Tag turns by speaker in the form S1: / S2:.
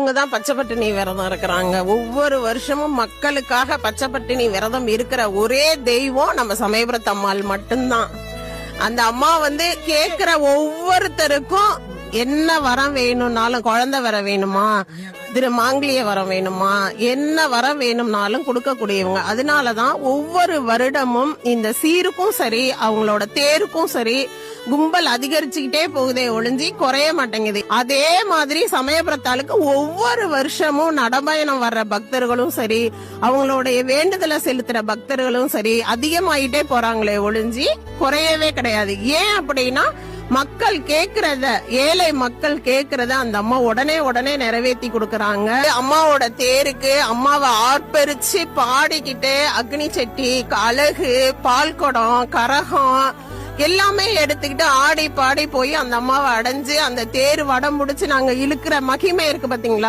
S1: அவங்க தான் பச்சை பட்டினி விரதம் இருக்கிறாங்க. ஒவ்வொரு வருஷமும் மக்களுக்காக பச்சை பட்டினி விரதம் இருக்கிற ஒரே தெய்வம் நம்ம சமயபுரத்து அம்மாள் மட்டும்தான். அந்த அம்மா கேக்குற ஒவ்வொருத்தருக்கும் என்ன வரம் வேணும்னாலும், குழந்தை வர வேணுமா, மாங்கிலிய வரம் வேணுமா, என்ன வரம் வேணும்னாலும் கொடுக்கக்கூடியவங்க. அதனாலதான் ஒவ்வொரு வருடமும் இந்த சீருக்கும் சரி அவங்களோட தேருக்கும் சரி கும்பல் அதிகரிச்சுக்கிட்டே போகுதே ஒழிஞ்சி குறைய மாட்டேங்குது. அதே மாதிரி சமயபுரத்தாளுக்கு ஒவ்வொரு வருஷமும் நடபயணம் வர்ற பக்தர்களும் சரி அவங்களுடைய வேண்டுதலை செலுத்துற பக்தர்களும் சரி அதிகமாயிட்டே போறாங்களே ஒழிஞ்சி குறையவே கிடையாது. ஏன் அப்படின்னா மக்கள் கேக்குறத, ஏழை மக்கள் கேக்குறத அந்த அம்மா உடனே நிறைவேற்றி கொடுக்கறாங்க. அம்மாவோட தேருக்கு அம்மாவை ஆர்ப்பரிச்சு பாடிக்கிட்டு அக்னி சட்டி, அழகு, பால் குடம், கரகம் எல்லாமே எடுத்துக்கிட்டு ஆடி பாடி போய் அந்த அம்மாவை அடைஞ்சு அந்த தேர் வடம் முடிச்சு நாங்க இழுக்கிற மகிமை இருக்கு பாத்தீங்களா.